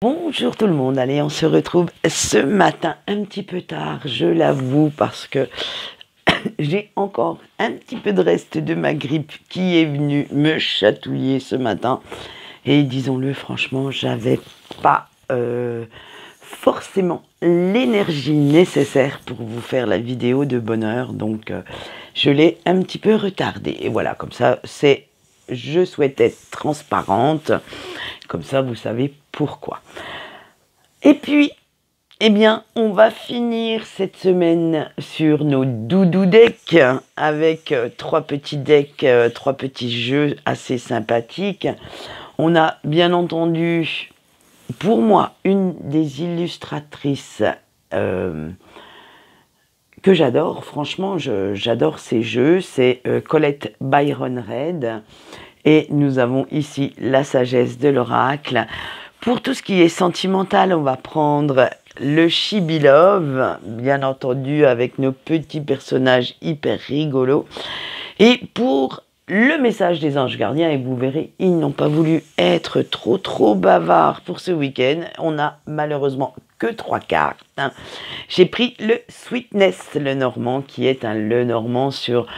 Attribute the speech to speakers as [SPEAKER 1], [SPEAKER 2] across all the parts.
[SPEAKER 1] Bonjour tout le monde, allez on se retrouve ce matin un petit peu tard, je l'avoue, parce que j'ai encore un petit peu de reste de ma grippe qui est venue me chatouiller ce matin. Et disons-le franchement, j'avais pas forcément l'énergie nécessaire pour vous faire la vidéo de bonne heure, donc je l'ai un petit peu retardée. Et voilà, comme ça, je souhaite être transparente, comme ça vous savez pourquoi. Et puis, eh bien, on va finir cette semaine sur nos doudou decks avec trois petits decks, trois petits jeux assez sympathiques. On a bien entendu, pour moi, une des illustratrices que j'adore. Franchement, j'adore ces jeux. C'est Colette Byron Reid. Et nous avons ici la sagesse de l'oracle. Pour tout ce qui est sentimental, on va prendre le Chibi Love, bien entendu, avec nos petits personnages hyper rigolos. Et pour le message des anges gardiens, et vous verrez, ils n'ont pas voulu être trop bavards pour ce week-end. On a malheureusement que 3 cartes. J'ai pris le Sweetness, le Normand, qui est un le Normand sur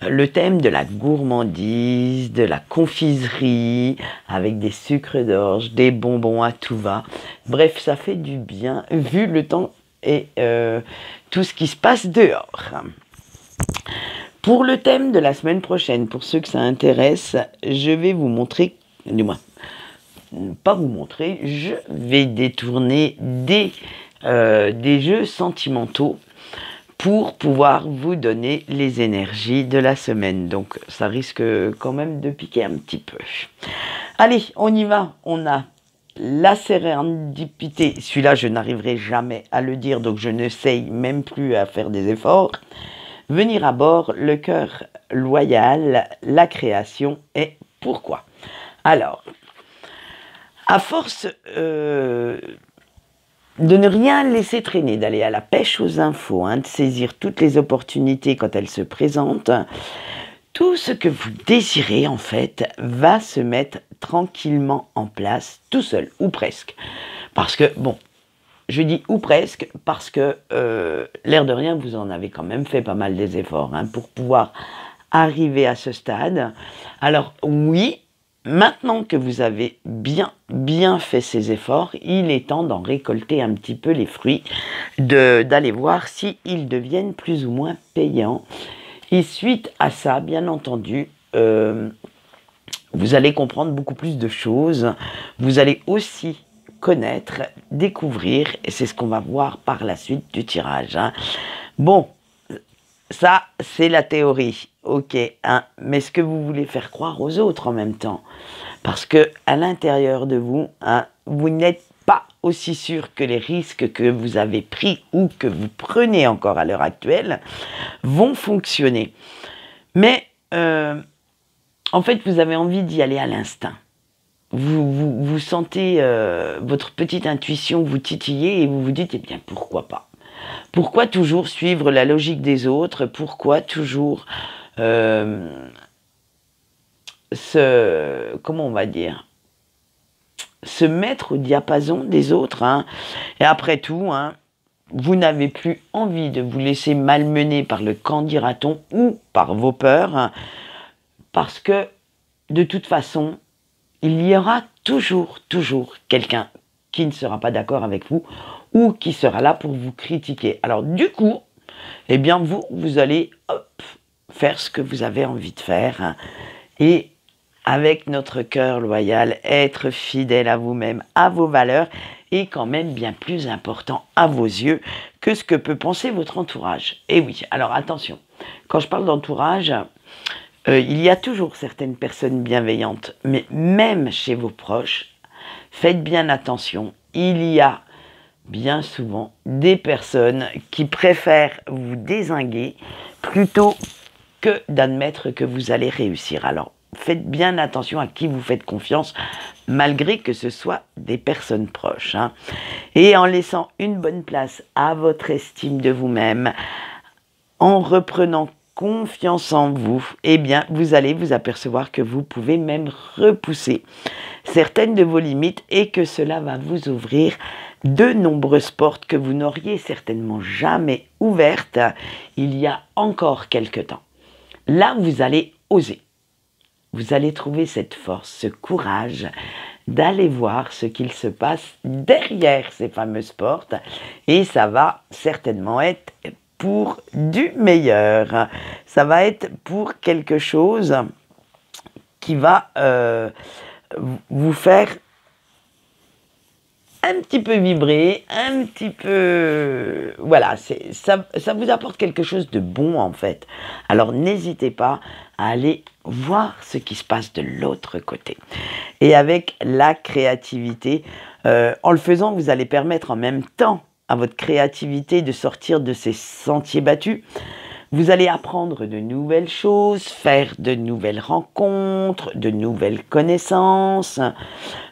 [SPEAKER 1] le thème de la gourmandise, de la confiserie, avec des sucres d'orge, des bonbons à tout va. Bref, ça fait du bien, vu le temps et tout ce qui se passe dehors. Pour le thème de la semaine prochaine, pour ceux que ça intéresse, je vais vous montrer, du moins, pas vous montrer, je vais détourner des jeux sentimentaux pour pouvoir vous donner les énergies de la semaine. Donc ça risque quand même de piquer un petit peu. Allez, on y va. On a la sérendipité. Celui-là, je n'arriverai jamais à le dire, donc je n'essaye même plus à faire des efforts. Venir à bord, le cœur loyal, la création et pourquoi. Alors, à force de ne rien laisser traîner, d'aller à la pêche aux infos, de saisir toutes les opportunités quand elles se présentent, tout ce que vous désirez en fait va se mettre tranquillement en place tout seul, ou presque. Parce que, bon, je dis ou presque, parce que l'air de rien, vous en avez quand même fait pas mal des efforts pour pouvoir arriver à ce stade. Alors oui, maintenant que vous avez bien fait ces efforts, il est temps d'en récolter un petit peu les fruits, d'aller voir s'ils deviennent plus ou moins payants. Et suite à ça, bien entendu, vous allez comprendre beaucoup plus de choses. Vous allez aussi connaître, découvrir, et c'est ce qu'on va voir par la suite du tirage. Bon, ça, c'est la théorie, ok, mais ce que vous voulez faire croire aux autres en même temps, parce que à l'intérieur de vous, vous n'êtes pas aussi sûr que les risques que vous avez pris ou que vous prenez encore à l'heure actuelle vont fonctionner. Mais en fait, vous avez envie d'y aller à l'instinct. Vous sentez votre petite intuition vous titiller et vous vous dites, eh bien, pourquoi pas? Pourquoi toujours suivre la logique des autres? Pourquoi toujours comment on va dire, se mettre au diapason des autres, Et après tout, vous n'avez plus envie de vous laisser malmener par le qu'en dira-t-on ou par vos peurs, parce que de toute façon, il y aura toujours quelqu'un qui ne sera pas d'accord avec vous ou qui sera là pour vous critiquer. Alors du coup, eh bien vous allez faire ce que vous avez envie de faire et avec notre cœur loyal, être fidèle à vous-même, à vos valeurs et quand même bien plus important à vos yeux que ce que peut penser votre entourage. Et oui, alors attention, quand je parle d'entourage, il y a toujours certaines personnes bienveillantes, mais même chez vos proches, faites bien attention, il y a bien souvent des personnes qui préfèrent vous dézinguer plutôt que d'admettre que vous allez réussir. Alors, faites bien attention à qui vous faites confiance, malgré que ce soit des personnes proches. Et en laissant une bonne place à votre estime de vous-même, en reprenant confiance en vous, eh bien, vous allez vous apercevoir que vous pouvez même repousser certaines de vos limites et que cela va vous ouvrir de nombreuses portes que vous n'auriez certainement jamais ouvertes il y a encore quelque temps. Là, vous allez oser. Vous allez trouver cette force, ce courage d'aller voir ce qu'il se passe derrière ces fameuses portes et ça va certainement être pour du meilleur. Ça va être pour quelque chose qui va vous faire un petit peu vibrer, un petit peu... Voilà, ça vous apporte quelque chose de bon en fait. Alors n'hésitez pas à aller voir ce qui se passe de l'autre côté. Et avec la créativité, en le faisant, vous allez permettre en même temps à votre créativité de sortir de ces sentiers battus. Vous allez apprendre de nouvelles choses, faire de nouvelles rencontres, de nouvelles connaissances.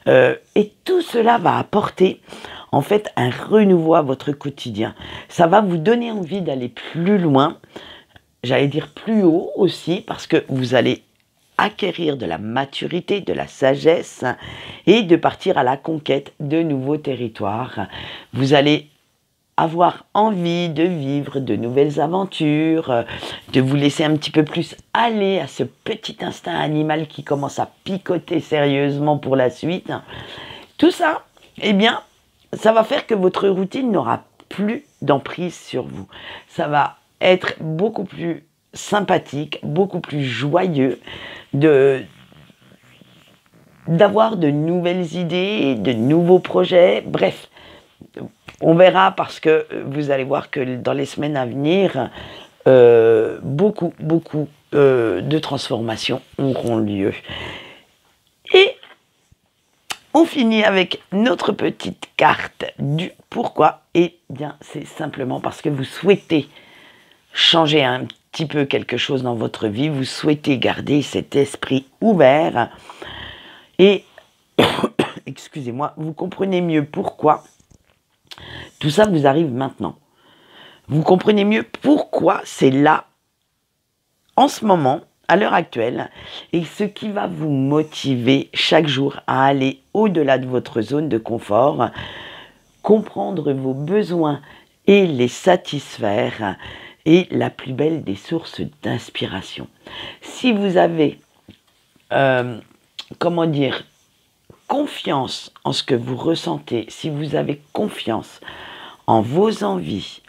[SPEAKER 1] Et tout cela va apporter en fait un renouveau à votre quotidien. Ça va vous donner envie d'aller plus loin, j'allais dire plus haut aussi, parce que vous allez acquérir de la maturité, de la sagesse et de partir à la conquête de nouveaux territoires. Vous allez avoir envie de vivre de nouvelles aventures, de vous laisser un petit peu plus aller à ce petit instinct animal qui commence à picoter sérieusement pour la suite. Tout ça, eh bien, ça va faire que votre routine n'aura plus d'emprise sur vous. Ça va être beaucoup plus sympathique, beaucoup plus joyeux, d'avoir de nouvelles idées, de nouveaux projets, bref. On verra parce que vous allez voir que dans les semaines à venir, beaucoup de transformations auront lieu. Et on finit avec notre petite carte du pourquoi. Eh bien, c'est simplement parce que vous souhaitez changer un petit peu quelque chose dans votre vie, vous souhaitez garder cet esprit ouvert et, excusez-moi, vous comprenez mieux pourquoi tout ça vous arrive maintenant. Vous comprenez mieux pourquoi c'est là, en ce moment, à l'heure actuelle, et ce qui va vous motiver chaque jour à aller au-delà de votre zone de confort, comprendre vos besoins et les satisfaire, est la plus belle des sources d'inspiration. Si vous avez, confiance en ce que vous ressentez, si vous avez confiance en vos envies,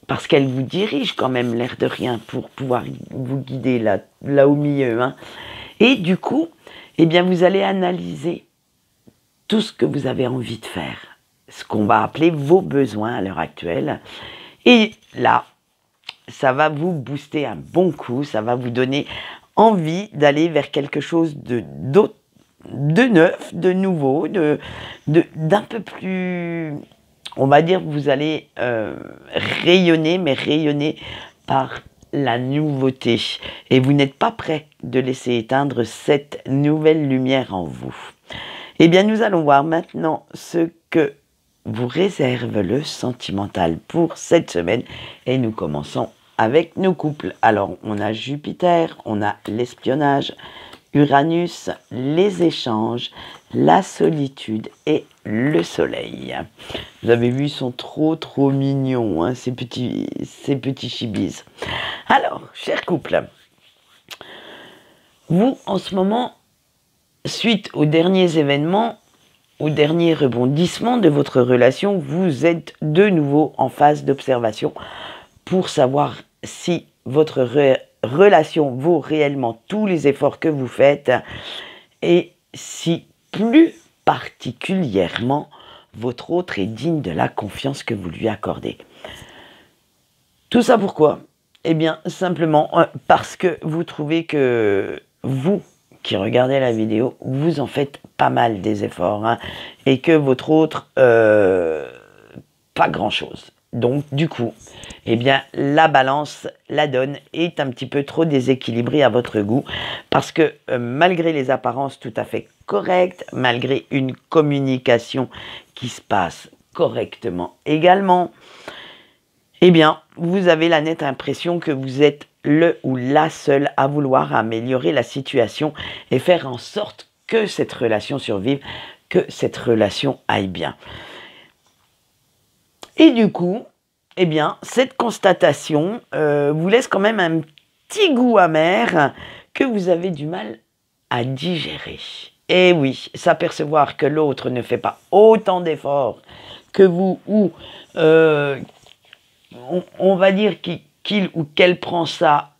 [SPEAKER 1] parce qu'elles vous dirigent quand même l'air de rien pour pouvoir vous guider là au milieu, hein. Et du coup, eh bien vous allez analyser tout ce que vous avez envie de faire, ce qu'on va appeler vos besoins à l'heure actuelle, et là, ça va vous booster un bon coup, ça va vous donner envie d'aller vers quelque chose d'autre, de neuf, de nouveau, d'un peu plus, on va dire, vous allez rayonner, mais rayonner par la nouveauté. Et vous n'êtes pas prêt de laisser éteindre cette nouvelle lumière en vous. Eh bien, nous allons voir maintenant ce que vous réserve le sentimental pour cette semaine. Et nous commençons avec nos couples. Alors, on a Jupiter, on a l'espionnage, Uranus, les échanges, la solitude et le soleil. Vous avez vu, ils sont trop mignons, hein, ces petits chibis. Alors, chers couples, vous, en ce moment, suite aux derniers événements, au dernier rebondissement de votre relation, vous êtes de nouveau en phase d'observation pour savoir si votre relation vaut réellement tous les efforts que vous faites et si plus particulièrement votre autre est digne de la confiance que vous lui accordez. Tout ça pourquoi? Eh bien simplement parce que vous trouvez que vous qui regardez la vidéo, vous en faites pas mal des efforts, hein, et que votre autre, pas grand chose. Donc du coup, eh bien la balance, la donne est un petit peu trop déséquilibrée à votre goût, parce que malgré les apparences tout à fait correctes, malgré une communication qui se passe correctement également, eh bien vous avez la nette impression que vous êtes le ou la seule à vouloir améliorer la situation et faire en sorte que cette relation survive, que cette relation aille bien. Et du coup, eh bien, cette constatation vous laisse quand même un petit goût amer que vous avez du mal à digérer. Et oui, s'apercevoir que l'autre ne fait pas autant d'efforts que vous, ou on va dire qu'il ou qu'elle prend ça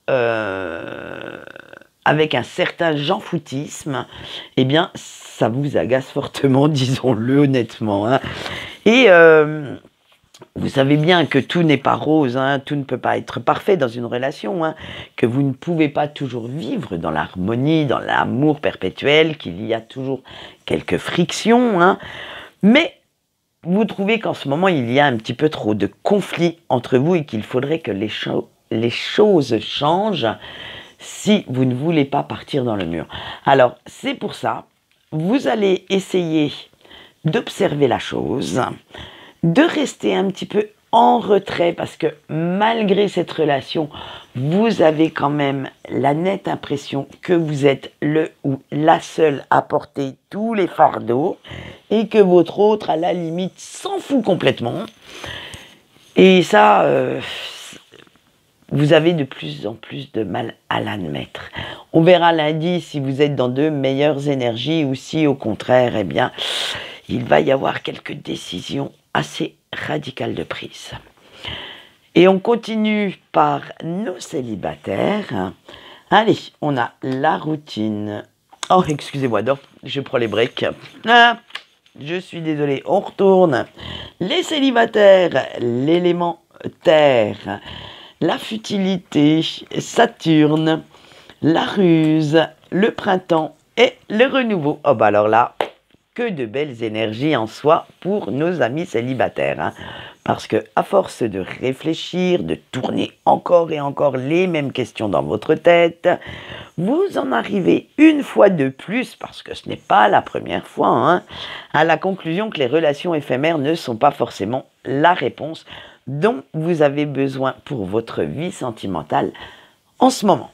[SPEAKER 1] avec un certain jean-foutisme, eh bien, ça vous agace fortement, disons-le honnêtement. Hein. Et vous savez bien que tout n'est pas rose, hein, tout ne peut pas être parfait dans une relation, hein, que vous ne pouvez pas toujours vivre dans l'harmonie, dans l'amour perpétuel, qu'il y a toujours quelques frictions, hein, mais vous trouvez qu'en ce moment il y a un petit peu trop de conflits entre vous et qu'il faudrait que les choses changent si vous ne voulez pas partir dans le mur. Alors c'est pour ça, vous allez essayer d'observer la chose, de rester un petit peu en retrait parce que malgré cette relation, vous avez quand même la nette impression que vous êtes le ou la seule à porter tous les fardeaux et que votre autre, à la limite, s'en fout complètement. Et ça, vous avez de plus en plus de mal à l'admettre. On verra lundi si vous êtes dans de meilleures énergies ou si au contraire, eh bien, il va y avoir quelques décisions assez radicales de prise. Et on continue par nos célibataires. Allez, on a la routine. Oh, excusez-moi, je prends les breaks. Ah, je suis désolé, on retourne. Les célibataires, l'élément terre, la futilité, Saturne, la ruse, le printemps et le renouveau. Oh bah alors là, que de belles énergies en soi pour nos amis célibataires. Hein. Parce que à force de réfléchir, de tourner encore et encore les mêmes questions dans votre tête, vous en arrivez une fois de plus, parce que ce n'est pas la première fois, hein, à la conclusion que les relations éphémères ne sont pas forcément la réponse dont vous avez besoin pour votre vie sentimentale en ce moment.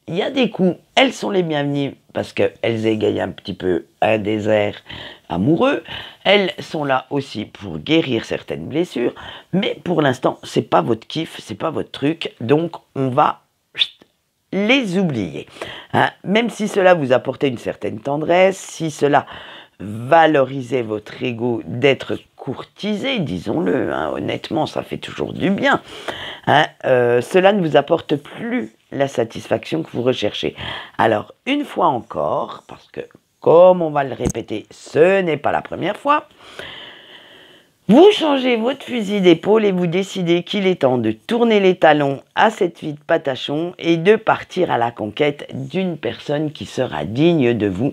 [SPEAKER 1] Il y a des coups, elles sont les bienvenues parce qu'elles égayent un petit peu un désert amoureux. Elles sont là aussi pour guérir certaines blessures. Mais pour l'instant, c'est pas votre kiff, c'est pas votre truc. Donc, on va les oublier. Hein, même si cela vous apportait une certaine tendresse, si cela valorisait votre ego d'être courtisé, disons-le, hein, honnêtement, ça fait toujours du bien. Hein, cela ne vous apporte plus la satisfaction que vous recherchez. Alors, une fois encore, parce que comme on va le répéter, ce n'est pas la première fois, vous changez votre fusil d'épaule et vous décidez qu'il est temps de tourner les talons à cette vie de patachon et de partir à la conquête d'une personne qui sera digne de vous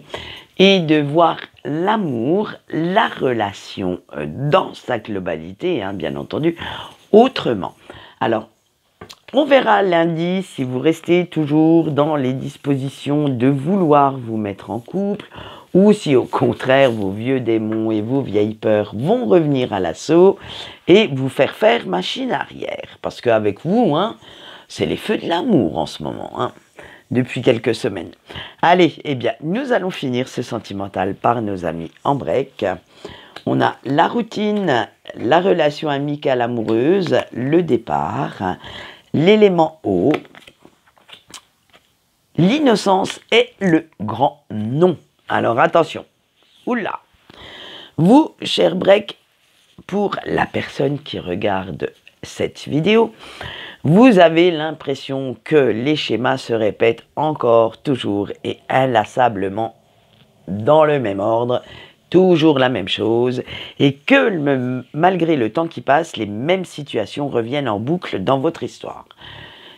[SPEAKER 1] et de voir l'amour, la relation dans sa globalité, hein, bien entendu, autrement. Alors, on verra lundi si vous restez toujours dans les dispositions de vouloir vous mettre en couple ou si au contraire vos vieux démons et vos vieilles peurs vont revenir à l'assaut et vous faire machine arrière. Parce qu'avec vous, hein, c'est les feux de l'amour en ce moment, hein, depuis quelques semaines. Allez, eh bien, nous allons finir ce sentimental par nos amis en break. On a la routine, la relation amicale amoureuse, le départ, l'élément eau, l'innocence et le grand non. Alors attention, oula, vous, cher break, pour la personne qui regarde cette vidéo, vous avez l'impression que les schémas se répètent encore, toujours et inlassablement dans le même ordre, toujours la même chose, et que malgré le temps qui passe, les mêmes situations reviennent en boucle dans votre histoire.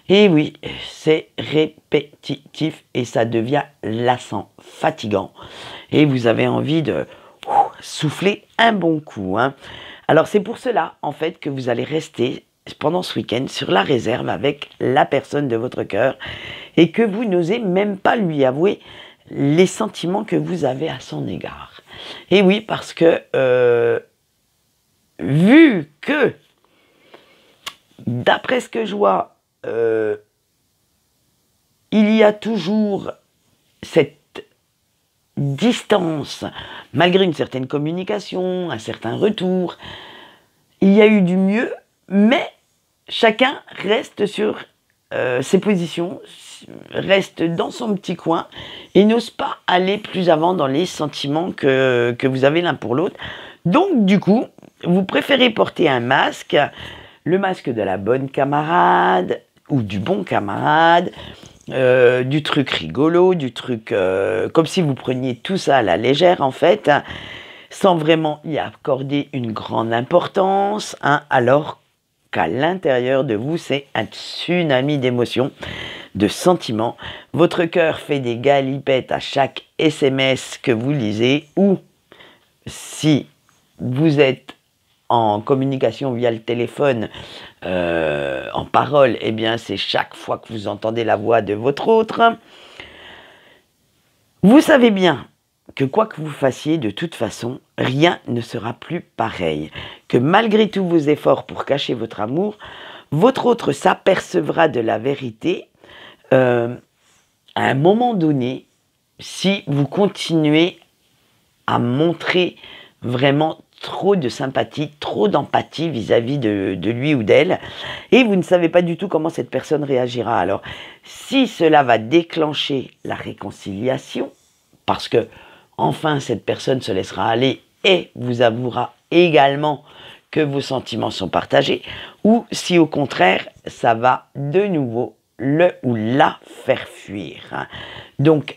[SPEAKER 1] Et oui, c'est répétitif et ça devient lassant, fatigant. Et vous avez envie de souffler un bon coup. Hein. Alors c'est pour cela, en fait, que vous allez rester pendant ce week-end sur la réserve avec la personne de votre cœur et que vous n'osez même pas lui avouer les sentiments que vous avez à son égard. Et oui, parce que vu que, d'après ce que je vois, il y a toujours cette distance, malgré une certaine communication, un certain retour. Il y a eu du mieux, mais chacun reste sur ses positions, reste dans son petit coin et n'ose pas aller plus avant dans les sentiments que vous avez l'un pour l'autre. Donc du coup, vous préférez porter un masque, le masque de la bonne camarade ou du bon camarade, du truc rigolo, du truc comme si vous preniez tout ça à la légère en fait, hein, sans vraiment y accorder une grande importance, hein, alors qu'à l'intérieur de vous, c'est un tsunami d'émotions, de sentiments. Votre cœur fait des galipettes à chaque SMS que vous lisez, ou si vous êtes en communication via le téléphone, en parole, eh bien c'est chaque fois que vous entendez la voix de votre autre. Vous savez bien que quoi que vous fassiez, de toute façon, rien ne sera plus pareil. Que malgré tous vos efforts pour cacher votre amour, votre autre s'apercevra de la vérité à un moment donné, si vous continuez à montrer vraiment trop de sympathie, trop d'empathie vis-à-vis de lui ou d'elle, et vous ne savez pas du tout comment cette personne réagira. Alors, si cela va déclencher la réconciliation, parce que enfin cette personne se laissera aller et vous avouera également que vos sentiments sont partagés, ou si au contraire, ça va de nouveau le ou la faire fuir. Donc,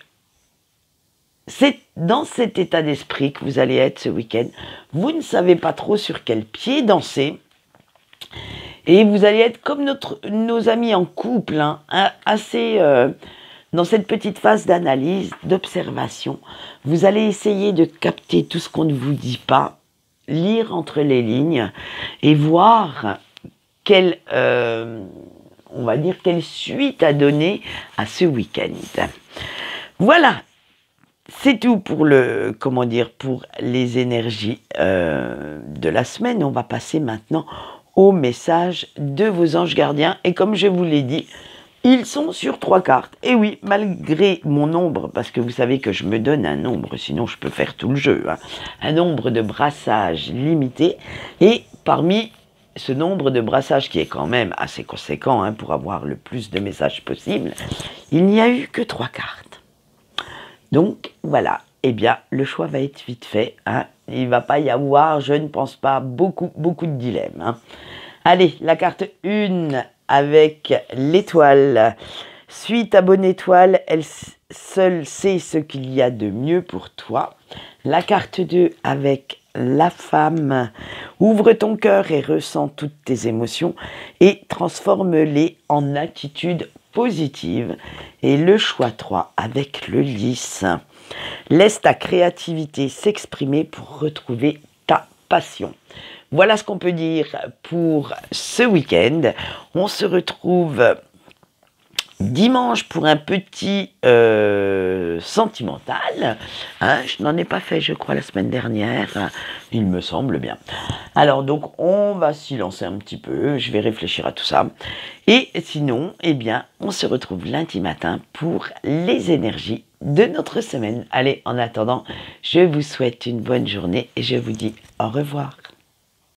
[SPEAKER 1] c'est dans cet état d'esprit que vous allez être ce week-end. Vous ne savez pas trop sur quel pied danser. Et vous allez être comme nos amis en couple, hein, assez dans cette petite phase d'analyse, d'observation. Vous allez essayer de capter tout ce qu'on ne vous dit pas, lire entre les lignes et voir quelle suite à donner à ce week-end. Voilà. C'est tout pour pour les énergies de la semaine. On va passer maintenant au message de vos anges gardiens. Et comme je vous l'ai dit, ils sont sur 3 cartes. Et oui, malgré mon nombre, parce que vous savez que je me donne un nombre, sinon je peux faire tout le jeu, hein, un nombre de brassages limité. Et parmi ce nombre de brassages qui est quand même assez conséquent, hein, pour avoir le plus de messages possible, il n'y a eu que 3 cartes. Donc, voilà, eh bien, le choix va être vite fait. Hein. Il ne va pas y avoir, je ne pense pas, beaucoup de dilemmes. Hein. Allez, la carte 1 avec l'étoile. Suis ta bonne étoile, elle seule sait ce qu'il y a de mieux pour toi. La carte 2 avec la femme. Ouvre ton cœur et ressens toutes tes émotions et transforme-les en attitude positive. Et le choix 3 avec le lys. Laisse ta créativité s'exprimer pour retrouver ta passion. Voilà ce qu'on peut dire pour ce week-end. On se retrouve dimanche pour un petit sentimental. Hein, je n'en ai pas fait, je crois, la semaine dernière. Il me semble bien. Alors, donc, on va s'y lancer un petit peu. Je vais réfléchir à tout ça. Et sinon, eh bien, on se retrouve lundi matin pour les énergies de notre semaine. Allez, en attendant, je vous souhaite une bonne journée et je vous dis au revoir.